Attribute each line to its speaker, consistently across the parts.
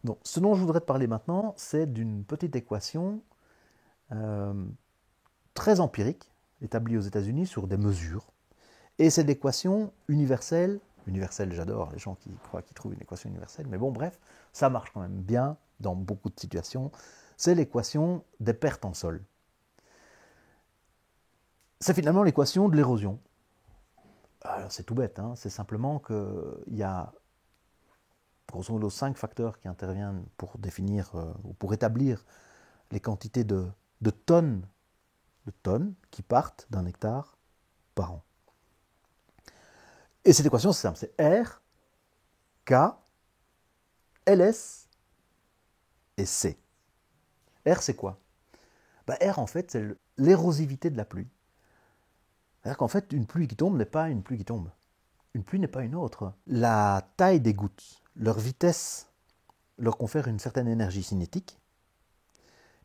Speaker 1: Donc, ce dont je voudrais te parler maintenant, c'est d'une petite équation euh, très empirique, établie aux États-Unis sur des mesures. Et c'est l'équation universelle. Universelle, j'adore les gens qui croient qu'ils trouvent une équation universelle, mais bon, bref, ça marche quand même bien dans beaucoup de situations. C'est l'équation des pertes en sol. C'est finalement l'équation de l'érosion. Alors, c'est tout bête, hein, c'est simplement qu'il y a grosso modo 5 facteurs qui interviennent pour définir ou pour établir les quantités de tonnes qui partent d'un hectare par an. Et cette équation, c'est simple, c'est R, K, LS et C. R, c'est quoi? R, en fait, c'est l'érosivité de la pluie. C'est-à-dire qu'en fait, une pluie qui tombe n'est pas une pluie qui tombe. Une pluie n'est pas une autre. La taille des gouttes, leur vitesse, leur confère une certaine énergie cinétique.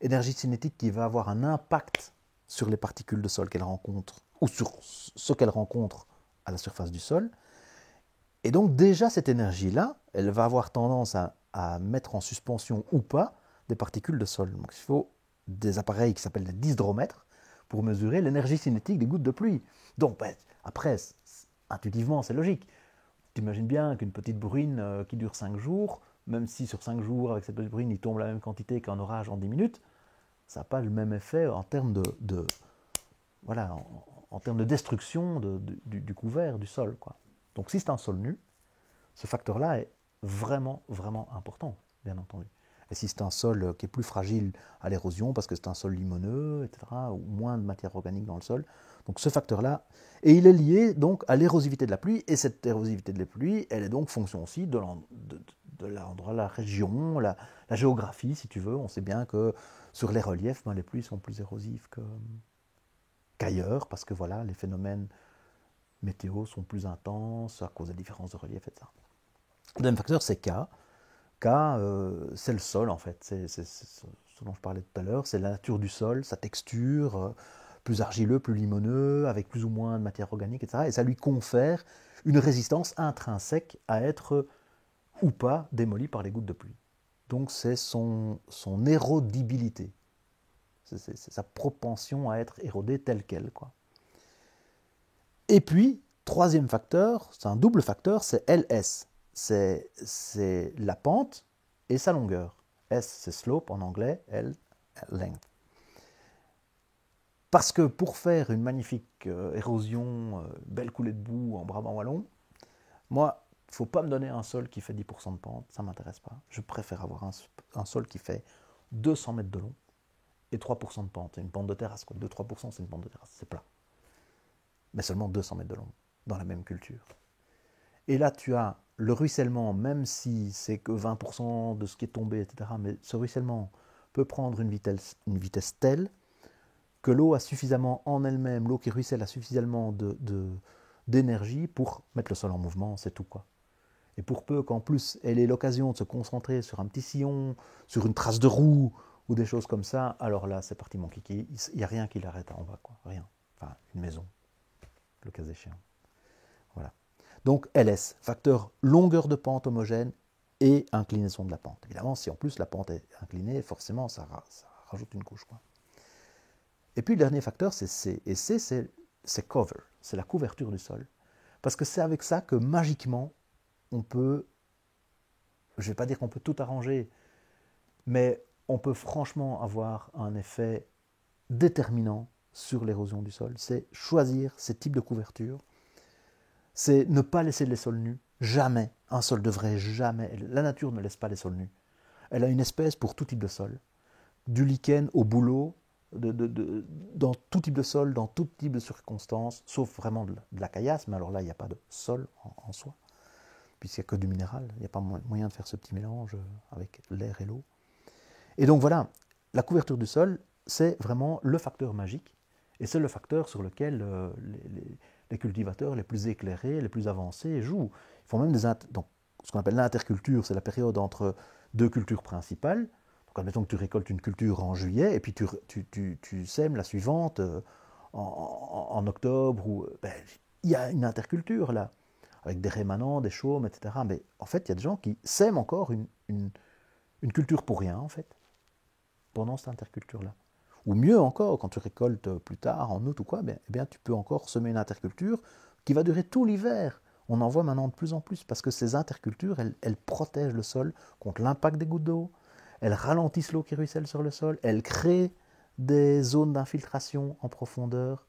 Speaker 1: Énergie cinétique qui va avoir un impact sur les particules de sol qu'elles rencontrent, ou sur ce qu'elles rencontrent à la surface du sol. Et donc déjà, cette énergie-là, elle va avoir tendance à mettre en suspension ou pas des particules de sol. Donc il faut des appareils qui s'appellent des dysdromètres pour mesurer l'énergie cinétique des gouttes de pluie. Donc après, intuitivement, c'est logique. Tu imagines bien qu'une petite bruine qui dure 5 jours, même si sur 5 jours, avec cette petite bruine, il tombe la même quantité qu'un orage en 10 minutes, ça n'a pas le même effet en termes voilà, en termes de destruction du couvert, du sol, quoi. Donc si c'est un sol nu, ce facteur-là est vraiment, vraiment important, bien entendu. Et si c'est un sol qui est plus fragile à l'érosion, parce que c'est un sol limoneux, etc., ou moins de matière organique dans le sol, donc ce facteur-là, et il est lié donc à l'érosivité de la pluie, et cette érosivité de la pluie, elle est donc fonction aussi de l'endroit, la région, la géographie, si tu veux. On sait bien que sur les reliefs, les pluies sont plus érosives qu'ailleurs, parce que voilà, les phénomènes météo sont plus intenses à cause des différences de relief, etc. Le deuxième facteur, c'est K. K, c'est le sol, en fait. C'est ce dont je parlais tout à l'heure. C'est la nature du sol, sa texture, plus argileux, plus limoneux, avec plus ou moins de matière organique, etc. Et ça lui confère une résistance intrinsèque à être ou pas démoli par les gouttes de pluie. Donc c'est son érodibilité. C'est sa propension à être érodée telle qu'elle, quoi. Et puis, troisième facteur, c'est un double facteur, c'est LS. C'est la pente et sa longueur. S, c'est slope en anglais, L, length. Parce que pour faire une magnifique érosion, belle coulée de boue en Brabant wallon, moi, il ne faut pas me donner un sol qui fait 10% de pente, ça ne m'intéresse pas. Je préfère avoir un sol qui fait 200 mètres de long et 3% de pente. Et une pente de terrasse, quoi. 2-3%, c'est une pente de terrasse, c'est plat. Mais seulement 200 mètres de long, dans la même culture. Et là, tu as le ruissellement, même si c'est que 20% de ce qui est tombé, etc., mais ce ruissellement peut prendre une vitesse telle que l'eau a suffisamment en elle-même, l'eau qui ruisselle a suffisamment d'énergie pour mettre le sol en mouvement, c'est tout, quoi. Et pour peu qu'en plus elle ait l'occasion de se concentrer sur un petit sillon, sur une trace de roue ou des choses comme ça, alors là, c'est parti mon kiki. Il n'y a rien qui l'arrête en bas, quoi. Rien. Enfin, une maison, le cas échéant. Voilà. Donc LS, facteur longueur de pente homogène et inclinaison de la pente. Évidemment, si en plus la pente est inclinée, forcément, ça rajoute une couche, quoi. Et puis le dernier facteur, c'est C. Et C, c'est cover, c'est la couverture du sol. Parce que c'est avec ça que magiquement, on peut, je ne vais pas dire qu'on peut tout arranger, mais on peut franchement avoir un effet déterminant sur l'érosion du sol. C'est choisir ces types de couverture, c'est ne pas laisser les sols nus. Jamais. Un sol devrait jamais. La nature ne laisse pas les sols nus. Elle a une espèce pour tout type de sol. Du lichen au bouleau, dans tout type de sol, dans tout type de circonstances, sauf vraiment de la caillasse, mais alors là, il n'y a pas de sol en soi, puisqu'il n'y a que du minéral. Il n'y a pas moyen de faire ce petit mélange avec l'air et l'eau. Et donc voilà, la couverture du sol, c'est vraiment le facteur magique, et c'est le facteur sur lequel les cultivateurs les plus éclairés, les plus avancés jouent. Ils font même donc, ce qu'on appelle l'interculture, c'est la période entre deux cultures principales. Donc admettons que tu récoltes une culture en juillet, et puis tu sèmes la suivante en octobre. Il y a une interculture là, avec des rémanents, des chaumes, etc. Mais en fait, il y a des gens qui sèment encore une culture pour rien, en fait, pendant cette interculture-là. Ou mieux encore, quand tu récoltes plus tard, en août ou quoi, eh bien, tu peux encore semer une interculture qui va durer tout l'hiver. On en voit maintenant de plus en plus, parce que ces intercultures, elles protègent le sol contre l'impact des gouttes d'eau, elles ralentissent l'eau qui ruisselle sur le sol, elles créent des zones d'infiltration en profondeur.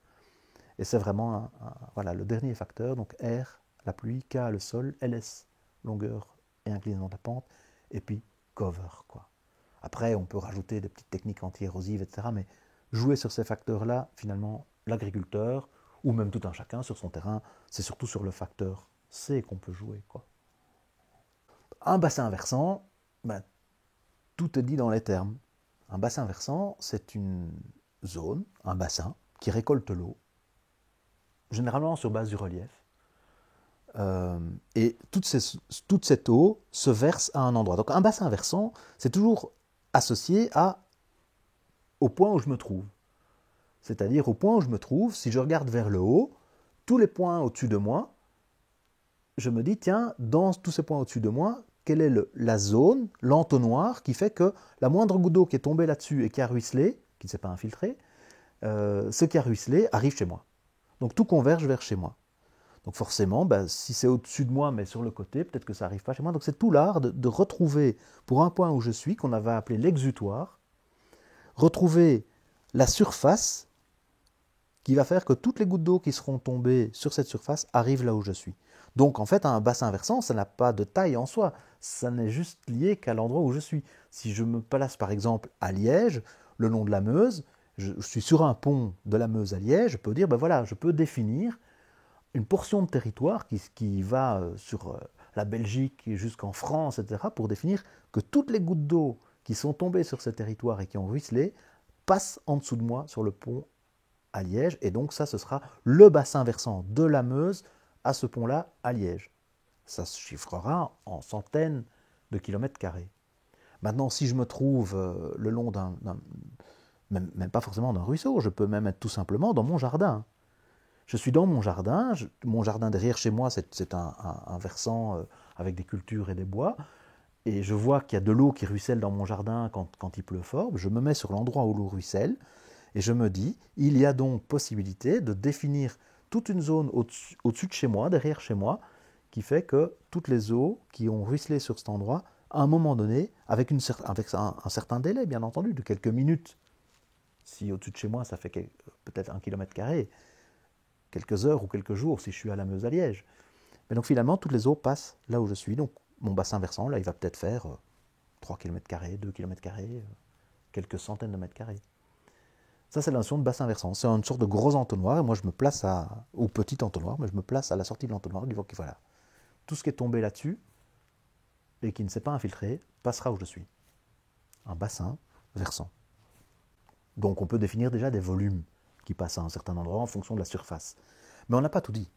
Speaker 1: Et c'est vraiment voilà, le dernier facteur, donc R, la pluie, K, le sol, LS, longueur et inclinaison de la pente, et puis cover, quoi. Après, on peut rajouter des petites techniques anti-érosives, etc. Mais jouer sur ces facteurs-là, finalement, l'agriculteur, ou même tout un chacun sur son terrain, c'est surtout sur le facteur C qu'on peut jouer, quoi. Un bassin versant, ben, tout est dit dans les termes. Un bassin versant, c'est une zone, un bassin, qui récolte l'eau, généralement sur base du relief. Et toute cette eau se verse à un endroit. Donc un bassin versant, c'est toujours associé au point où je me trouve. C'est-à-dire au point où je me trouve, si je regarde vers le haut, tous les points au-dessus de moi, je me dis, tiens, dans tous ces points au-dessus de moi, quelle est la zone, l'entonnoir, qui fait que la moindre goutte d'eau qui est tombée là-dessus et qui a ruisselé, qui ne s'est pas infiltré, ce qui a ruisselé arrive chez moi. Donc tout converge vers chez moi. Donc forcément, ben, si c'est au-dessus de moi, mais sur le côté, peut-être que ça n'arrive pas chez moi. Donc c'est tout l'art de retrouver, pour un point où je suis, qu'on avait appelé l'exutoire, retrouver la surface qui va faire que toutes les gouttes d'eau qui seront tombées sur cette surface arrivent là où je suis. Donc en fait, un bassin versant, ça n'a pas de taille en soi, ça n'est juste lié qu'à l'endroit où je suis. Si je me place par exemple à Liège, le long de la Meuse, je suis sur un pont de la Meuse à Liège, je peux dire, ben voilà, je peux définir une portion de territoire qui va sur la Belgique jusqu'en France, etc., pour définir que toutes les gouttes d'eau qui sont tombées sur ce territoire et qui ont ruisselé passent en dessous de moi sur le pont à Liège. Et donc ça, ce sera le bassin versant de la Meuse à ce pont-là à Liège. Ça se chiffrera en centaines de kilomètres carrés. Maintenant, si je me trouve le long même pas forcément d'un ruisseau, je peux même être tout simplement dans mon jardin. Je suis dans mon jardin derrière chez moi, c'est un versant avec des cultures et des bois, et je vois qu'il y a de l'eau qui ruisselle dans mon jardin quand il pleut fort. Je me mets sur l'endroit où l'eau ruisselle, et je me dis, il y a donc possibilité de définir toute une zone au-dessus de chez moi, derrière chez moi, qui fait que toutes les eaux qui ont ruisselé sur cet endroit, à un moment donné, avec un certain délai, bien entendu, de quelques minutes, si au-dessus de chez moi, ça fait peut-être 1 km², quelques heures ou quelques jours si je suis à la Meuse à Liège. Mais donc finalement, toutes les eaux passent là où je suis. Donc mon bassin versant, là, il va peut-être faire 3 km², 2 km², quelques centaines de mètres carrés. Ça, c'est la notion de bassin versant. C'est une sorte de gros entonnoir, et moi je me place au petit entonnoir, mais je me place à la sortie de l'entonnoir, du que voilà, tout ce qui est tombé là-dessus et qui ne s'est pas infiltré passera où je suis. Un bassin versant. Donc on peut définir déjà des volumes qui passent à un certain endroit en fonction de la surface. Mais on n'a pas tout dit.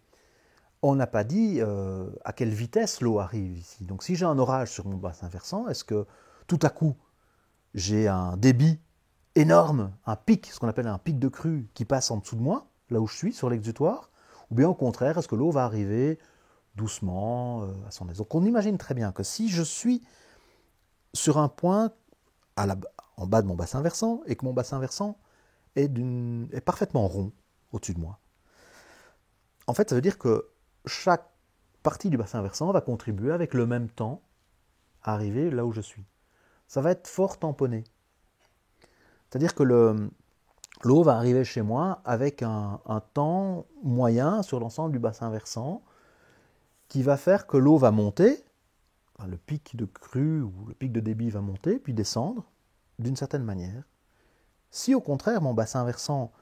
Speaker 1: On n'a pas dit à quelle vitesse l'eau arrive ici. Donc si j'ai un orage sur mon bassin versant, est-ce que tout à coup j'ai un débit énorme, un pic, ce qu'on appelle un pic de crue qui passe en dessous de moi, là où je suis, sur l'exutoire, ou bien au contraire, est-ce que l'eau va arriver doucement à son aise. Donc on imagine très bien que si je suis sur un point en bas de mon bassin versant et que mon bassin versant est parfaitement rond au-dessus de moi, en fait ça veut dire que chaque partie du bassin versant va contribuer avec le même temps à arriver là où je suis. Ça va être fort tamponné. C'est-à-dire que l'eau va arriver chez moi avec un temps moyen sur l'ensemble du bassin versant qui va faire que l'eau va monter, le pic de crue ou le pic de débit va monter, puis descendre d'une certaine manière. Si au contraire mon bassin versant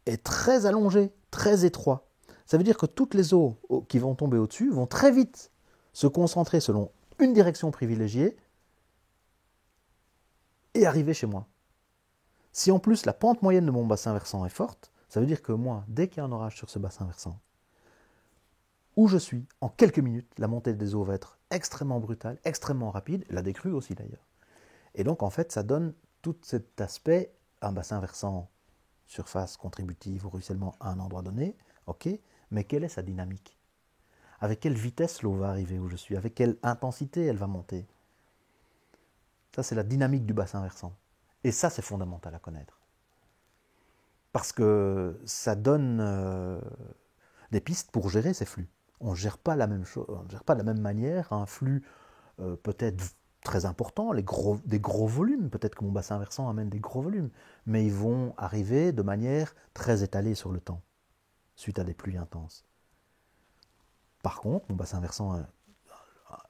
Speaker 1: est très allongé, très étroit, ça veut dire que toutes les eaux qui vont tomber au-dessus vont très vite se concentrer selon une direction privilégiée et arriver chez moi. Si en plus la pente moyenne de mon bassin versant est forte, ça veut dire que moi, dès qu'il y a un orage sur ce bassin versant, où je suis, en quelques minutes, la montée des eaux va être extrêmement brutale, extrêmement rapide, la décrue aussi d'ailleurs. Et donc en fait, ça donne tout cet aspect, un bassin versant, surface contributive au ruissellement à un endroit donné, ok, mais quelle est sa dynamique? Avec quelle vitesse l'eau va arriver où je suis? Avec quelle intensité elle va monter? Ça, c'est la dynamique du bassin versant. Et ça, c'est fondamental à connaître. Parce que ça donne des pistes pour gérer ces flux. On ne gère pas la même chose, on ne gère pas de la même manière un flux peut-être très important, des gros volumes. Peut-être que mon bassin versant amène des gros volumes, mais ils vont arriver de manière très étalée sur le temps, suite à des pluies intenses. Par contre, mon bassin versant,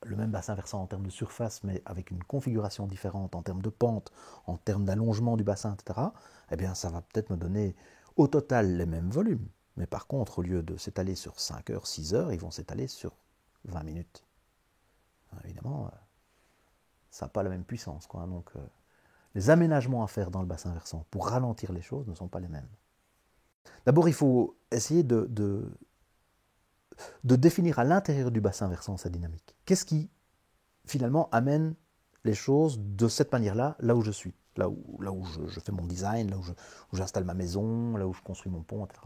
Speaker 1: le même bassin versant en termes de surface, mais avec une configuration différente en termes de pente, en termes d'allongement du bassin, etc., eh bien, ça va peut-être me donner au total les mêmes volumes. Mais par contre, au lieu de s'étaler sur 5 heures, 6 heures, ils vont s'étaler sur 20 minutes. Évidemment, ça n'a pas la même puissance, quoi. Donc, les aménagements à faire dans le bassin versant pour ralentir les choses ne sont pas les mêmes. D'abord, il faut essayer de définir à l'intérieur du bassin versant sa dynamique. Qu'est-ce qui, finalement, amène les choses de cette manière-là, là où je suis, là où je fais mon design, là où j'installe ma maison, là où je construis mon pont, etc.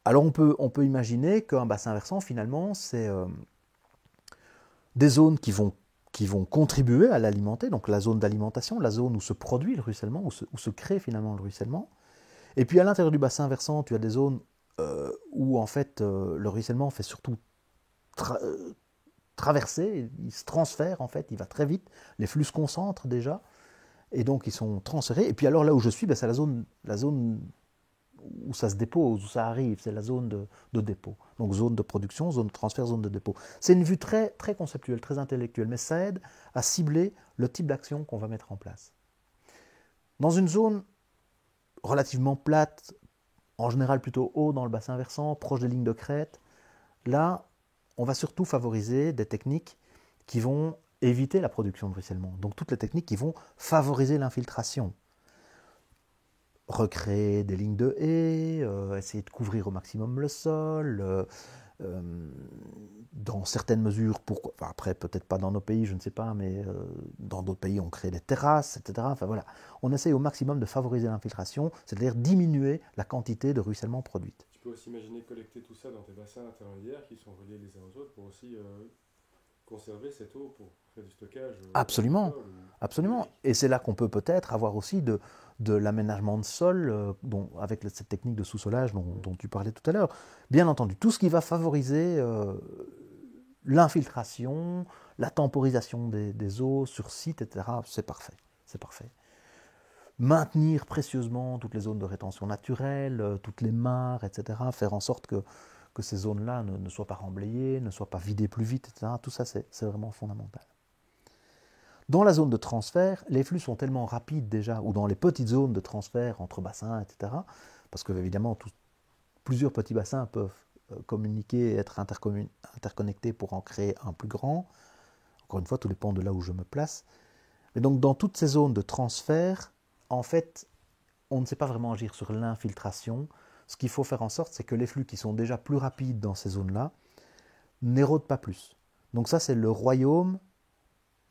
Speaker 1: Alors, on peut imaginer qu'un bassin versant, finalement, c'est des zones qui vont contribuer à l'alimenter, donc la zone d'alimentation, la zone où se produit le ruissellement, où se crée finalement le ruissellement. Et puis à l'intérieur du bassin versant, tu as des zones où en fait le ruissellement fait surtout traverser, il se transfère en fait, il va très vite, les flux se concentrent déjà, et donc ils sont transférés. Et puis alors là où je suis, c'est la zone où ça se dépose, où ça arrive, c'est la zone de dépôt. Donc zone de production, zone de transfert, zone de dépôt. C'est une vue très, très conceptuelle, très intellectuelle, mais ça aide à cibler le type d'action qu'on va mettre en place. Dans une zone relativement plate, en général plutôt haut dans le bassin versant, proche des lignes de crête, là, on va surtout favoriser des techniques qui vont éviter la production de ruissellement. Donc toutes les techniques qui vont favoriser l'infiltration. Recréer des lignes de haies, essayer de couvrir au maximum le sol, dans certaines mesures, enfin après peut-être pas dans nos pays, je ne sais pas, mais dans d'autres pays on crée des terrasses, etc. Enfin voilà, on essaye au maximum de favoriser l'infiltration, c'est-à-dire diminuer la quantité de ruissellement produite.
Speaker 2: Tu peux aussi imaginer collecter tout ça dans tes bassins intermédiaires qui sont reliés les uns aux autres pour aussi conserver cette eau pour faire du stockage
Speaker 1: Absolument,
Speaker 2: agricole ou
Speaker 1: absolument.
Speaker 2: biologique.
Speaker 1: Et c'est là qu'on peut peut-être avoir aussi de l'aménagement de sol, avec cette technique de sous-solage dont tu parlais tout à l'heure. Bien entendu, tout ce qui va favoriser l'infiltration, la temporisation des eaux sur site, etc., c'est parfait. C'est parfait. Maintenir précieusement toutes les zones de rétention naturelle, toutes les mares, etc., faire en sorte que ces zones-là ne soient pas remblayées, ne soient pas vidées plus vite, etc., tout ça, c'est vraiment fondamental. Dans la zone de transfert, les flux sont tellement rapides déjà, ou dans les petites zones de transfert entre bassins, etc., parce que évidemment, plusieurs petits bassins peuvent communiquer et être interconnectés pour en créer un plus grand. Encore une fois, tout dépend de là où je me place. Mais donc, dans toutes ces zones de transfert, en fait, on ne sait pas vraiment agir sur l'infiltration. Ce qu'il faut faire en sorte, c'est que les flux qui sont déjà plus rapides dans ces zones-là n'érodent pas plus. Donc ça, c'est le royaume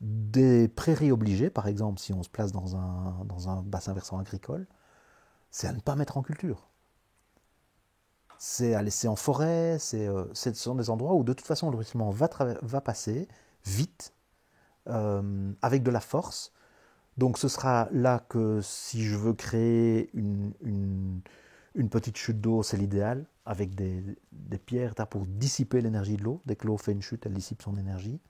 Speaker 1: des prairies obligées, par exemple, si on se place dans un bassin versant agricole, c'est à ne pas mettre en culture. C'est à laisser en forêt, ce sont des endroits où de toute façon le ruissellement va passer vite, avec de la force. Donc ce sera là que si je veux créer une petite chute d'eau, c'est l'idéal, avec des pierres pour dissiper l'énergie de l'eau. Dès que l'eau fait une chute, elle dissipe son énergie.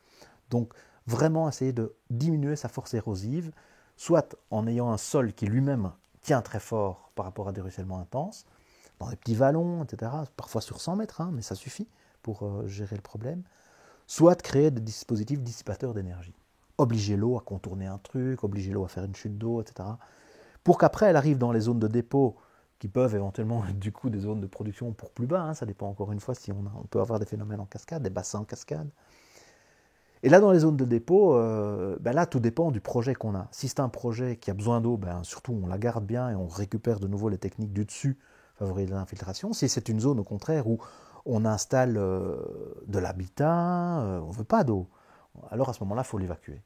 Speaker 1: Donc vraiment essayer de diminuer sa force érosive, soit en ayant un sol qui lui-même tient très fort par rapport à des ruissellements intenses, dans des petits vallons, etc., parfois sur 100 mètres, mais ça suffit pour gérer le problème, soit de créer des dispositifs dissipateurs d'énergie. Obliger l'eau à contourner un truc, obliger l'eau à faire une chute d'eau, etc., pour qu'après elle arrive dans les zones de dépôt qui peuvent éventuellement être du coup des zones de production pour plus bas, ça dépend encore une fois si on peut avoir des phénomènes en cascade, des bassins en cascade. Et là, dans les zones de dépôt, là, tout dépend du projet qu'on a. Si c'est un projet qui a besoin d'eau, surtout on la garde bien et on récupère de nouveau les techniques du dessus, favoriser l'infiltration. Si c'est une zone, au contraire, où on installe de l'habitat, on ne veut pas d'eau, alors à ce moment-là, il faut l'évacuer.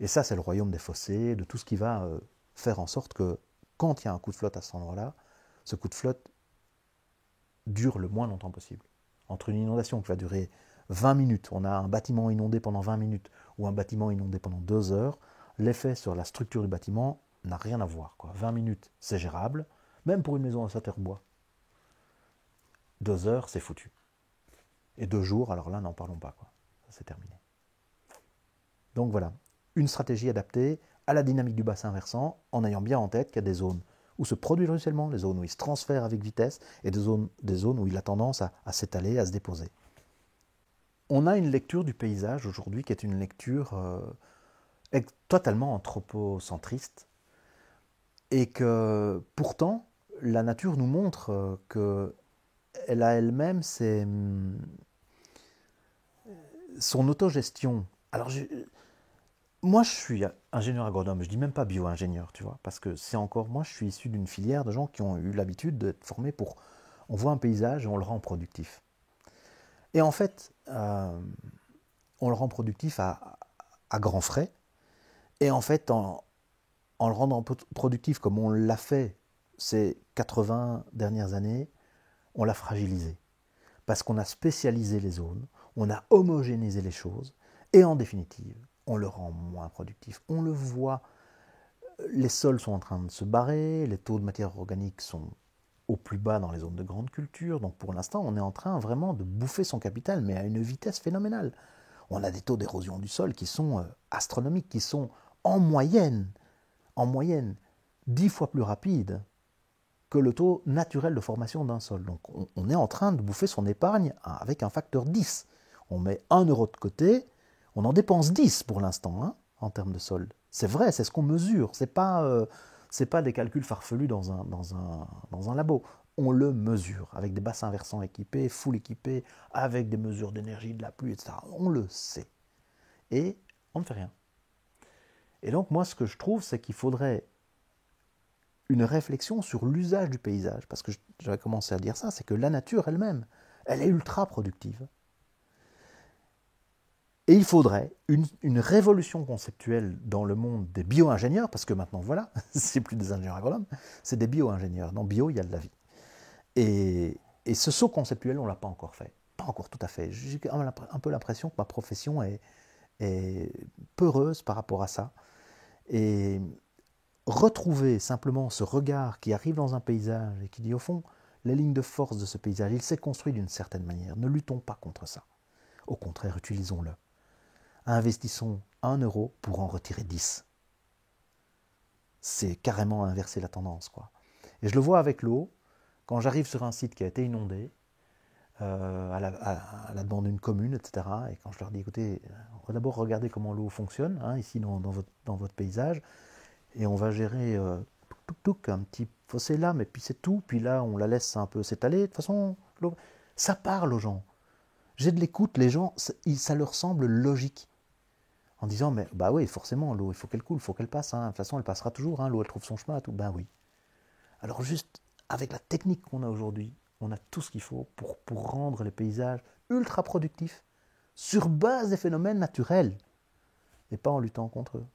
Speaker 1: Et ça, c'est le royaume des fossés, de tout ce qui va faire en sorte que, quand il y a un coup de flotte à cet endroit-là, ce coup de flotte dure le moins longtemps possible. Entre une inondation qui va durer 20 minutes, on a un bâtiment inondé pendant 20 minutes, ou un bâtiment inondé pendant 2 heures, l'effet sur la structure du bâtiment n'a rien à voir, quoi. 20 minutes, c'est gérable, même pour une maison en Saterbois. 2 heures, c'est foutu. Et 2 jours, alors là, n'en parlons pas, quoi. Ça, c'est terminé. Donc voilà, une stratégie adaptée à la dynamique du bassin versant, en ayant bien en tête qu'il y a des zones où se produit le ruissellement, les zones où il se transfère avec vitesse, et des zones où il a tendance à s'étaler, à se déposer. On a une lecture du paysage aujourd'hui qui est une lecture totalement anthropocentriste, et que pourtant, la nature nous montre qu'elle a elle-même son autogestion. Alors, moi, je suis ingénieur agronome, je ne dis même pas bio-ingénieur, tu vois, parce que c'est encore, moi, je suis issu d'une filière de gens qui ont eu l'habitude d'être formés pour, on voit un paysage et on le rend productif. Et en fait, on le rend productif à grands frais, et en fait, en le rendant productif comme on l'a fait ces 80 dernières années, on l'a fragilisé. Parce qu'on a spécialisé les zones, on a homogénéisé les choses, et en définitive, on le rend moins productif. On le voit, les sols sont en train de se barrer, les taux de matière organique sont au plus bas dans les zones de grande culture, donc pour l'instant, on est en train vraiment de bouffer son capital, mais à une vitesse phénoménale. On a des taux d'érosion du sol qui sont astronomiques, qui sont en moyenne 10 fois plus rapides que le taux naturel de formation d'un sol. Donc on est en train de bouffer son épargne avec un facteur 10. On met 1 euro de côté, on en dépense 10 pour l'instant, hein, en termes de solde. C'est vrai, c'est ce qu'on mesure, c'est pas des calculs farfelus dans un labo. On le mesure, avec des bassins versants équipés, full équipés, avec des mesures d'énergie, de la pluie, etc. On le sait. Et on ne fait rien. Et donc moi, ce que je trouve, c'est qu'il faudrait une réflexion sur l'usage du paysage, parce que j'avais commencé à dire ça, c'est que la nature elle-même, elle est ultra productive. Et il faudrait une révolution conceptuelle dans le monde des bio-ingénieurs, parce que maintenant, voilà, c'est plus des ingénieurs agronomes, c'est des bio-ingénieurs. Dans bio, il y a de la vie. Et ce saut conceptuel, on ne l'a pas encore fait. Pas encore tout à fait. J'ai un peu l'impression que ma profession est peureuse par rapport à ça. Et retrouver simplement ce regard qui arrive dans un paysage et qui dit au fond, les lignes de force de ce paysage, il s'est construit d'une certaine manière. Ne luttons pas contre ça. Au contraire, utilisons-le. Investissons 1 euro pour en retirer 10. C'est carrément inverser la tendance, quoi. Et je le vois avec l'eau, quand j'arrive sur un site qui a été inondé, à la demande d'une commune, etc., et quand je leur dis, écoutez, on va d'abord regarder comment l'eau fonctionne, hein, ici dans votre paysage, et on va gérer un petit fossé là, mais puis c'est tout, puis là on la laisse un peu s'étaler, de toute façon, l'eau, ça parle aux gens. J'ai de l'écoute, les gens, ça leur semble logique. En disant, mais bah oui, forcément, l'eau, il faut qu'elle coule, il faut qu'elle passe, hein. De toute façon, elle passera toujours, hein. L'eau, elle trouve son chemin, tout. Ben oui. Alors juste, avec la technique qu'on a aujourd'hui, on a tout ce qu'il faut pour rendre les paysages ultra productifs, sur base des phénomènes naturels, et pas en luttant contre eux.